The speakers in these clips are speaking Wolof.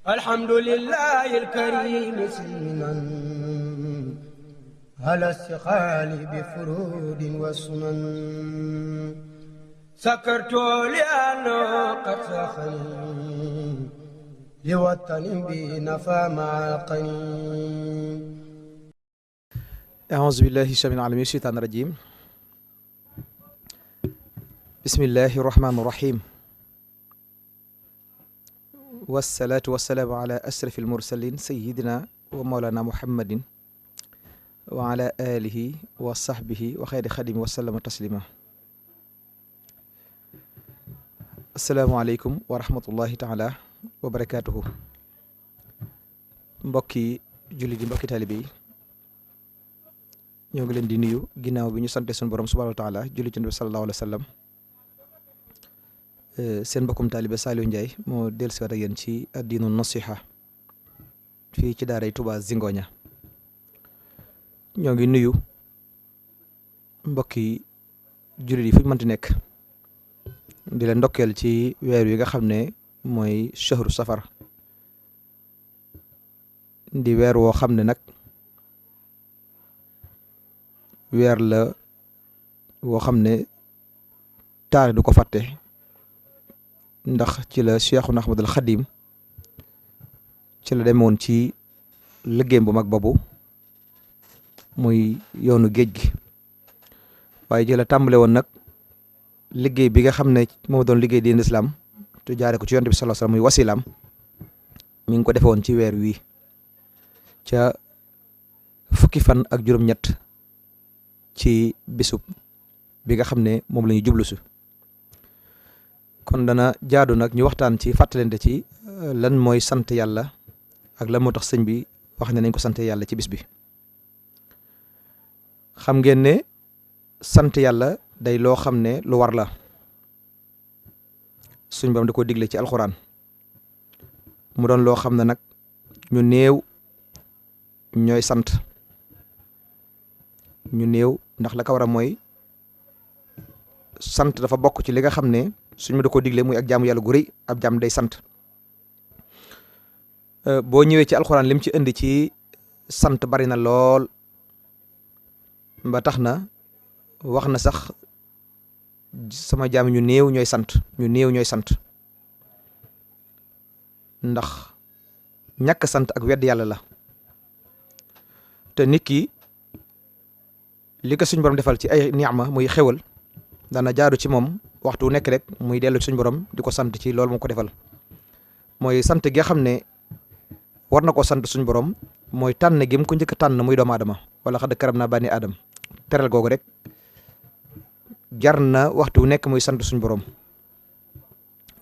الحمد لله الكريم سلما على استقال بفرود وسنن سكرت لأنه قد سخني لوطن بنفى مع القنين. أعوذ بالله السميع العليم من الشيطان الرجيم. بسم الله الرحمن الرحيم. والصلاة والسلام على أشرف المرسلين سيدنا ومولانا محمد وعلى آله وصحبه وخير خادم وسلم تسليما. السلام عليكم ورحمة الله تعالى وبركاته. mbokki jullit yi mbokki taalibe yi ñoo ngi leen di nuyu ginnaaw bi ñu sante suñu borom subhanahu wa taala julli ci Nabi sallallahu alayhi wa sallam. seen mbokkum taalibe Saliou Ndiaye moo dellusiwaat ak yéen ci addiinu nasiha fii ci daaray Touba Zingoña. ñoo ngi nuyu mbokki jullit yi fu ñu mënti nekk di leen ndokkeel ci weer wi nga xam ne mooy shahru safar di weer woo xam ne nag weer la woo xam ne taarix du ko fàtte ndax ci la Cheikhuna Ahmadul Xadim ci la demoon ci liggéeyam bu mag boobu muy yoonu géej gi waaye ci la tàmbale woon nag liggéey bi nga xam ne moo doon liggéey diin islam te jaare ko ci yonent bi sallallahu alayhi wasallam muy wasilaam mi ngi ko defoon ci weer wi ca fukki fan ak juróom-ñett ci bisub bi nga xam ne moom la ñu jublu si kon dana jaadu nag ñu waxtaan ci fàttalante ci lan mooy sant yàlla ak lan moo tax sëñ bi wax ne nañ ko sant yàlla ci bis bi. xam ngeen ne sant yàlla day loo xam ne lu war la suñ bam da ko digle ci alxuraan mu doon loo xam ne nag ñu néew ñooy sant ñu néew ndax la ko war a mooy sant dafa bokk ci li nga xam ne suñ ma da ko digle muy ak jaamu yàlla gu rëy ab jaam day sant. boo ñëwee ci alxuraan lim ci indi ci sant bari na lool ba tax na wax na sax sama jaam ñu néew ñooy sant ndax ñàkk sant ak wedd yàlla la te nit ki li ko suñ borom defal ci ay ni'ma muy xewal dana jaaru ci moom waxtu nekk rek muy dellu suñ borom di ko sant ci loolu moo ko defal. mooy sant gi nga xam ne war na ko sant suñ borom mooy tànn gi mu ko njëkk tànn muy doomu aadama wala xad karam naa bani aadam teral googu rek jar na waxtu nekk muy sant suñ borom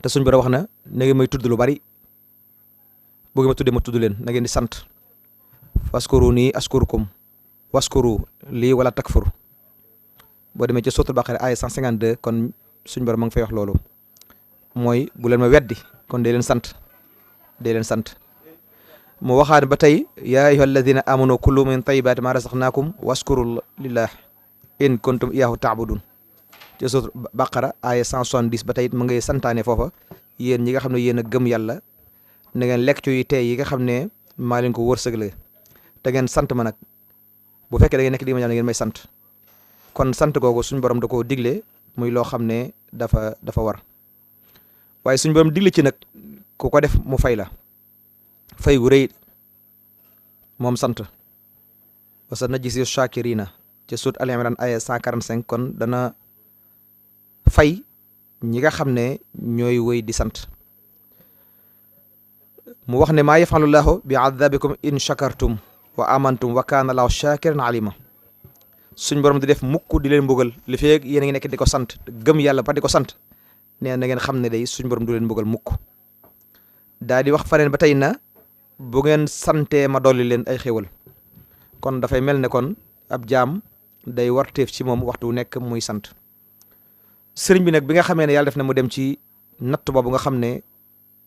te suñ borom wax na ngeen may tudd lu bari bu ngeen ma tuddee ma tudd leen na ngeen di sant faskuruni askurukum waskuru lii wala takfur boo demee ci suratul Baqara ay 152 kon suñ borom ma ngi fay wax loolu mooy bu leen ma weddi kon dee leen sant mu waxaat ba tey yaa ayyuhal ladina amanu kulu min tayyibati ma razaqnakum waskuru lillah in kuntum iyyahu ta'budun ci suratul Baqara ay 170 ba tey ma ngay santaane foofa yéen ñi nga xam ne yéen a gëm yàlla na ngeen lekk ci yu tey yi nga xam ne maa leen ko wërsëgle te ngeen sant ma nag bu fekkee da ngeen nekk di ma ñaan ngeen may sant kon sant googu suñ borom da koo digle muy loo xam ne dafa war waaye suñ borom digle ci nag ku ko def mu fay la fay gu rëy moom sant wa sanajzi shakirina ci suut Al Imran aya 145 kon dana fay ñi nga xam ne ñooy wëy di sant mu wax ne maa yafalullahu bi adabikum in shakartum wa amantum wa kaana Allahu shakiran alima suñ borom di def mukk di leen mbugal li feeg yéen a ngi nekk di ko sant gëm yàlla ba di ko sant nee na ngeen xam ne day suñ borom du leen mbugal mukk daal di wax faneen ba tey na bu ngeen santee ma dolli leen ay xéwal kon dafay mel ne kon ab jaam day warteef ci moom waxtu nekk muy sant. sëriñ bi nag bi nga xamee ne yàlla def na mu dem ci natt boobu nga xam ne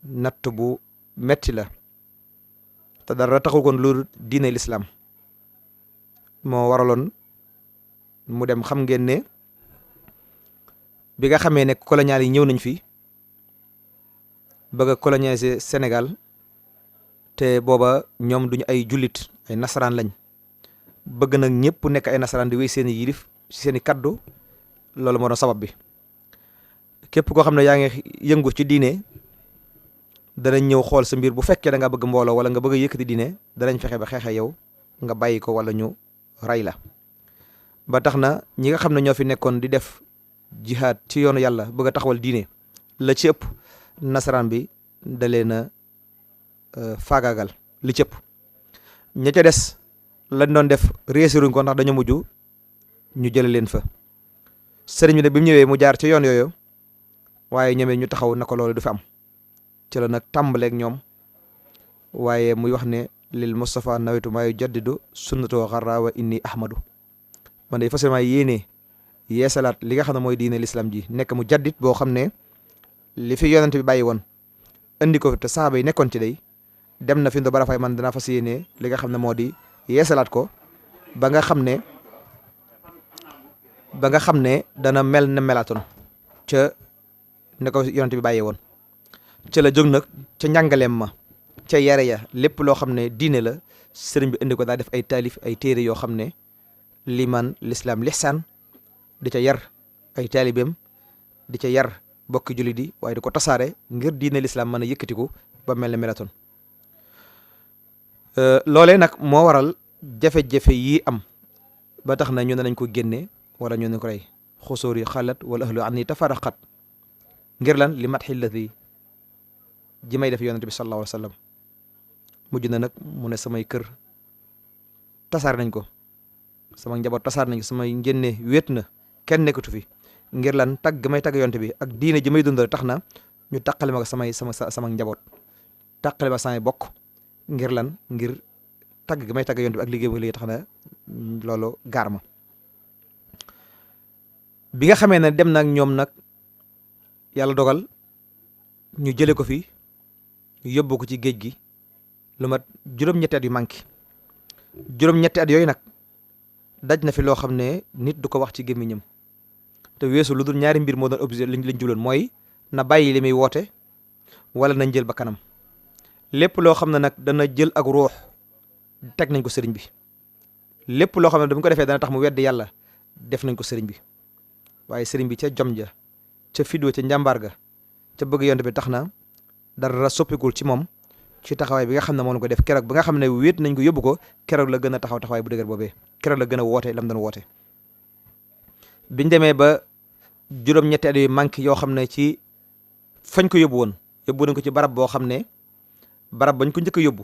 natt bu metti la te dara taxul kon lu diine lislaam moo waraloon mu dem. xam ngeen ne bi nga xamee ne colonial yi ñëw nañ fi bëgg a coloniser Sénégal te booba ñoom duñu ay jullit ay nasaraan lañ bëgg nag ñëpp nekk ay nasaraan di wéy seen i yilif seen i kaddu loolu moo doon sabab bi. képp koo xam ne yaa ngi yëngu ci diine danañ ñëw xool sa mbir bu fekkee da nga bëgg mbooloo wala nga bëgg a yëkkati diine danañ fexe ba xeexe yow nga bàyyi ko wala ñu ray la. ba tax na ñi nga xam ne ñoo fi nekkoon di def jihaad ci yoonu yàlla bëgg a taxawal diine la ci ëpp nasaraan bi da leen a faagaagal li ci ëpp. ña ca des lañ doon def réussiruñ ko ndax dañu mujj ñu jële leen fa. sëriñ bi ne bi mu ñëwee mu jaar ci yoon yooyu waaye ñoom ñu taxaw na ko loolu du fi am ci la nag tàmbaleeg ñoom waaye muy wax ne lil Mustafa nawetu maayu jaddidu sunnatoo xarra wa inni ahmadu man day facilement yéenee yeesalaat li nga xam ne mooy diine l'islam ji nekk mu jaddit boo xam ne li fi yonent bi bàyyi woon indi ko te saaba yi nekkoon ci day dem na fi ndo bara fay man danaa fas yéenee li nga xam ne moo di yeesalaat ko ba nga xam ne dana mel na melaatoon ca ne ko yonent bi bàyyee woon ca la jóg nag ca njàngaleem ma ca yare ya lépp loo xam ne diine la sëriñ bi indi ko daa def ay taalif ay téere yoo xam ne liman l'islam lihsaan di ca yar ay taalibeem di ca yar bokki jullit di waaye di ko tasaare ngir diine l'islam mën a yëkkatiku ba mel ne melatoon. loolee nag moo waral jafe-jafe yi am ba tax na ñu ne nañ ko génne wala ñu ne ko rey xusóor yi xalat wala ahlu an ni tafaraqat ngir lan li mat xillati ji may def yonent bi sallallahu alayhi wa sallam mujj na nag mu ne samay kër tasaar nañ ko sama njaboot tasaar nañ ko samay njënne wéet na kenn nekkatu fi ngir lan tagg may tagg yonent bi ak diine ji may dundal tax na ñu taqale ma ko sama njaboot taqale ma samay bokk ngir lan ngir tagg may tagg yonent bi ak liggéey bu liggéey tax na loolu gaar ma bi nga xamee ne dem nag ñoom nag yàlla dogal ñu jële ko fi yóbbu ko ci géej gi lu mat juróom-ñetti at yu manqué juróom-ñetti at yooyu nag daj na fi loo xam ne nit du ko wax ci gémmiñam te weesu lu dul ñaari mbir moo doon obligé liñ jubloon mooy na bàyyi li muy woote wala nañ jël ba kanam lépp loo xam ne nag dana jël ak ruux teg nañ ko sëriñ bi lépp loo xam ne dañ ko defee dana tax mu weddi yàlla def nañ ko sëriñ bi waaye sëriñ bi ca jom ja ca fidoo ca njàmbaar ga ca bëgg yonte bi tax na dara soppikul ci moom ci taxawaay bi nga xam ne moom la ko def keroog ba nga xam ne wéet nañ ko yóbbu ko keroog la gën a taxaw taxawaay bu dëgër boobee keroog la gën a woote lam doon woote. biñ demee ba juróom-ñetti at yu manqué yoo xam ne ci fañ ko yóbbu woon yóbbu nañ ko ci barab boo xam ne barab bañ ko njëkk a yóbbu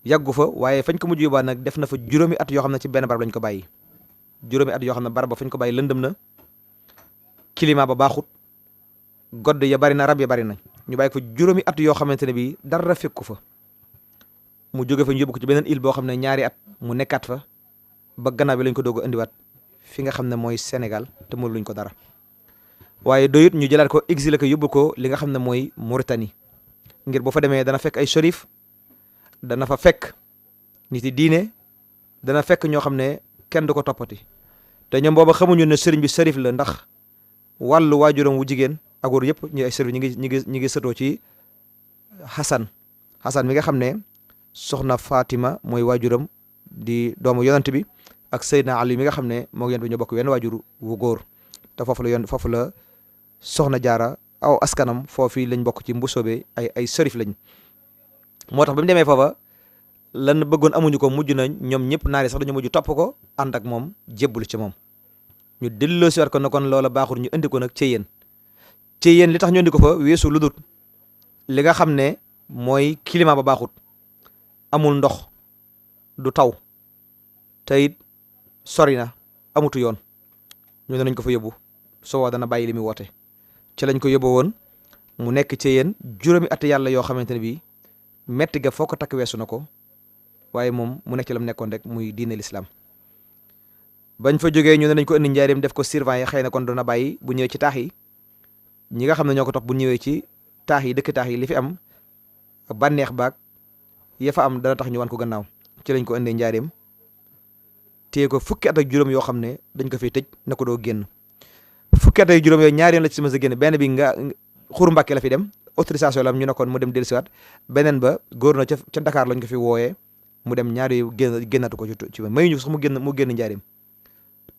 yàggu fa waaye fañ ko mujj yóbbuwaat nag def na fa juróomi at yoo xam ne ci benn barab lañ ko bàyyi juróomi at yoo xam ne barab ba fañ ko bàyyi lëndëm na climat ba baaxut godd ya bari na rab ya bari nañ ñu bàyyi ko fa juróomi at yoo xamante ne bii dara fekku fa mu jóge fa ñu yóbbu ko ci beneen île boo xam ne ñaari at mu nekkaat fa ba gannaaw bi lañ ko doog a indiwaat fi nga xam ne mooy Sénégal te mënu luñ ko dara waaye doyut ñu jëlaat ko exilé ko yóbbu ko li nga xam ne mooy Mauritanie ngir boo fa demee dana fekk ay shérif dana fa fekk nit yi diine dana fekk ñoo xam ne kenn du ko toppati te ñoom booba xamuñu ne sëriñ bi shérif la ndax wàllu waajuram wu jigéen ak wóor yëpp ñu ay shérif ñi ngi sëtoo ci Hassan mi nga xam ne soxna Fatima mooy waajuram di doomu yonant bi ak Seydina Ali mi nga xam ne moo yonent bi ñu bokk wenn waajur wu góor te foofu la soxna jaara aw askanam foofu lañ bokk ci mbusoobe ay sërif lañ moo tax ba mu demee foofa lan bëggoon amuñu ko mujj na ñoom ñëpp naari sax dañu mujj topp ko ànd ak moom jébbalu ci moom ñu delloo si waat ko ne kon loola baaxul ñu indi ko nag ci yéen li tax ñu indi ko fa weesu lu dul li nga xam ne mooy climat ba baaxut amul ndox du taw te it sori na amutu yoon ñu ne nañ ko fa yóbbu soo dana bàyyi li muy woote ci lañ ko yóbbu woon mu nekk ci yéen juróomi at yàlla yoo xamante ne bii metti ga foo ko takk weesu na ko waaye moom mu nekk ci la mu nekkoon rek muy diine l'islam bañ fa jógee ñu ne nañ ko indi njaareem def ko surveillant yi xëy na kon dana bàyyi bu ñëwee ci taax yi ñi nga xam ne ñoo ko topp bu ñëwee ci taax yi dëkk taax yi li fi am bànneex baag ya fa am dana tax ñu wan ko gannaaw ci lañ ko indee njaareem téye ko fukki at ak juróom yoo xam ne dañ ko fiy tëj na ko doo génn fukki at ak juróom yooyu ñaari yoon la ci sama sa génn benn bi nga xuru Mbàkke la fi dem autorisation la am ñu nekkoon mu dem dellusiwaat beneen ba góor na ca Dakar lañ ko fi wooyee mu dem ñaari génnatu ko ci mayuñu sax mu génn njaareem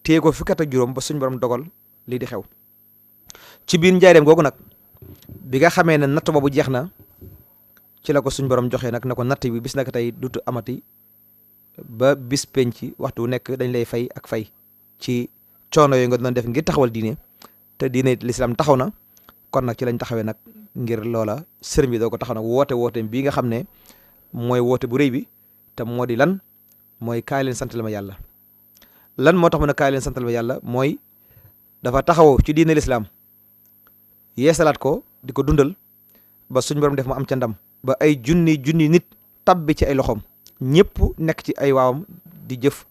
téye ko fukki at ak juróom ba suñ borom dogal lii di xew ci biir njaareem googu nag bi nga xamee ne natt boobu jeex na ci la ko suñ borom joxee nag na ko natt bi bis naka tey dutu amati ba bis penc waxtu wu nekk dañ lay fay ak fay ci coono yooyu nga doon def ngir taxawal diine te diine lislaam taxaw na kon nag ci lañ taxawee nag ngir loola sëriñ bi doo ko taxaw nag woote bii nga xam ne mooy woote bu rëy bi te moo di lan mooy kaay leen sant la ma yàlla lan moo tax mu ne kaay leen sant la ma yàlla mooy dafa taxaw ci diine lislaam yeesalaat ko di ko dundal ba suñ borom def mu am ca ndam ba ay junni nit tabbi ci ay loxoom ñëpp nekk ci ay waawam di jëf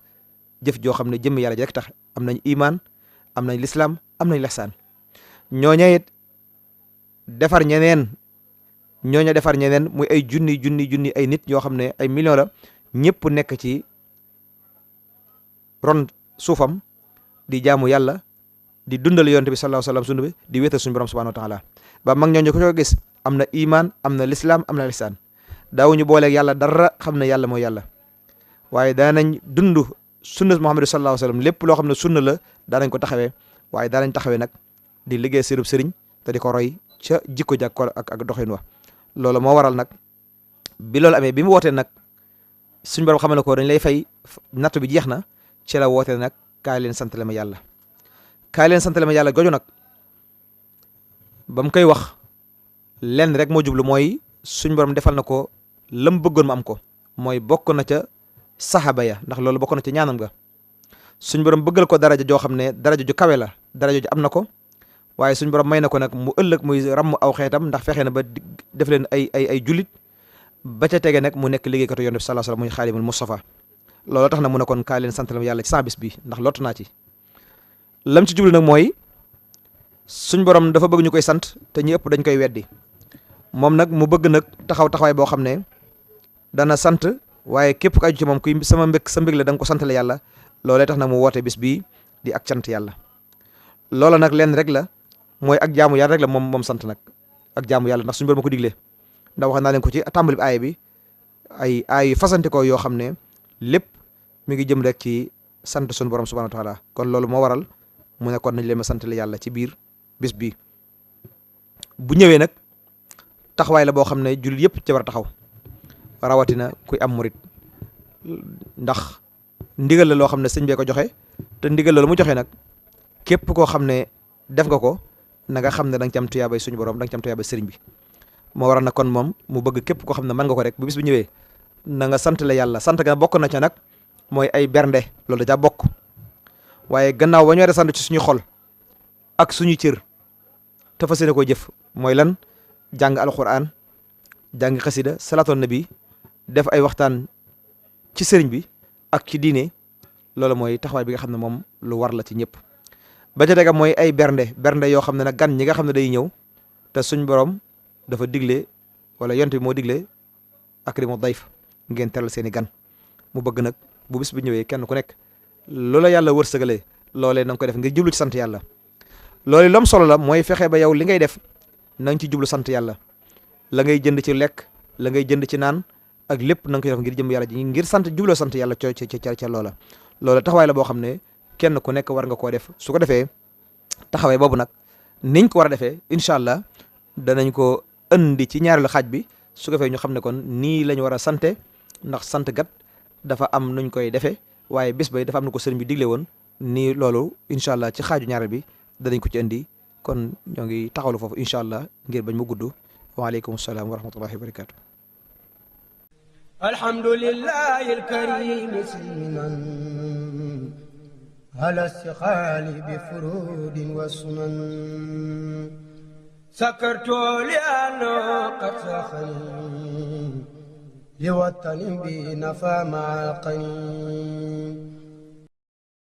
joo xam ne jëmm yàlla ji rek tax am nañ imaan am nañ lislaam am nañ lexsaan ñooña it defar ñeneen muy ay junni ay nit yoo xam ne ay millions la ñëpp nekk ci ron suufam di jaamu yàlla di dundal yonent bi sallallahu alayhi wasallam sunu bi di wéetal suñu borom subhanahu wa taala ba mag ñooñu ko gis am na imaan am na lislaam am na lexsaan daawuñu booleeg yàlla dara xam ne yàlla mooy yàlla waaye daanañ dund sunna Muhammad sallallahu alayhi wasallam lépp loo xam ne sunna la daanañ ko taxawee waaye daanañ taxawee nag di liggéey sërub sëriñ te di ko roy ca jikko jak ak doxin wa loolu moo waral nag bi loolu amee bi mu wootee nag suñ borom xamal ne ko dañ lay fay natt bi jeex na ci la wootee nag kaay leen sant la ma yàlla gooju nag ba mu koy wax lenn rek moo jublu mooy suñ borom defal na ko lam bëggoon mu am ko mooy bokk na ca saxaaba ya ndax loolu bokk na ca ñaanam ga suñ borom bëggal ko daraja joo xam ne daraja ju kawe la daraja ju am na ko waaye suñ borom may na ko nag mu ëllëg muy ràmm aw xeetam ndax fexe na ba def leen ay jullit ba ca tege nag mu nekk liggéeykatu yonent bi sallallahu alayhi wasallam muy xaadimul Mustafa loolu tax na mu ne kon kaay leen sant la yàlla ci sama bis bi ndax lottu naa ci lam ci jublu nag mooy suñ borom dafa bëgg ñu koy sant te ñi ëpp dañ koy weddi moom nag mu bëgg nag taxawaay boo xam ne dana sant waaye képp ku aju ci moom kuy sa mbég la da nga ko sant la yàlla loolee tax nag mu woote bis bii di ak cant yàlla loola nag lenn rek la mooy ak jaamu yàlla rek la moom sant nag ak jaamu yàlla ndax suñu borom ma ko diglee ndax wax naa leen ko ci tàmbali bi aaya bi ay yu fasante ko yoo xam ne lépp mi ngi jëm rek ci sant suñu borom subhanahu wa taala kon loolu moo waral mu ne kon nañ leen ma sant la yàlla ci biir bis bii bu ñëwee nag taxawaay la boo xam ne jullit yëpp ci war a taxaw rawatina kuy am murit ndax ndigal la loo xam ne sëñ bee ko joxe te ndigal la mu joxe nag képp koo xam ne def nga ko na nga xam ne da nga ci am tuyaabay suñu borom da nga ci am tuyaabay sëriñ bi moo waral nag kon moom mu bëgg képp koo xam ne mën nga ko rek bu bis bu ñëwee na nga sant la yàlla sant ga bokk na ca nag mooy ay bernde loolu da caa bokk waaye gannaaw ba ñu war a sant ci suñu xol ak suñu cër te fas yéene koo jëf mooy lan jàng alquran jàng xasida salaatoon nabi def ay waxtaan ci sëriñ bi ak ci diine loolu mooy taxawaay bi nga xam ne moom lu war la ci ñëpp ba ca tega mooy ay bernde yoo xam ne nag gan ñi nga xam ne day ñëw te suñ borom dafa digle wala yont bi moo digle akrimu dayf ngeen teral seeni gan mu bëgg nag bu bis bi ñëwee kenn ku nekk loola yàlla wërsëgalee loolee na nga ko def ngir jublu ci sant yàlla loolu lam solo la mooy fexe ba yow li ngay def na nga ci jublu sant yàlla la ngay jënd ci lekk la ngay jënd ci naan ak lépp na nga koy def ngir jëm yàlla ji ngir sant jubloo sant yàlla ca loola taxawaay la boo xam ne kenn ku nekk war nga koo def su ko defee taxawaay boobu nag niñ ko war a defee incha allah danañ ko indi ci ñaareelu xaaj bi su ko defee ñu xam ne kon nii lañ war a sante ndax sant gat dafa am nuñ koy defee waaye bés bay dafa am na ko sëriñ bi digle woon nii loolu incha allah ci xaaju ñaareel bi danañ ko ci indi kon ñoo ngi taxawlu foofu incha allah ngir bañ mu gudd waaleykum salaam wa rahmatullahi wa barakatu alhamdulillahi alkarim silminan ala istiqaali bi furudin wa sunan sakartu li'anna qad saxani li watanin bi nafa ma'al qanin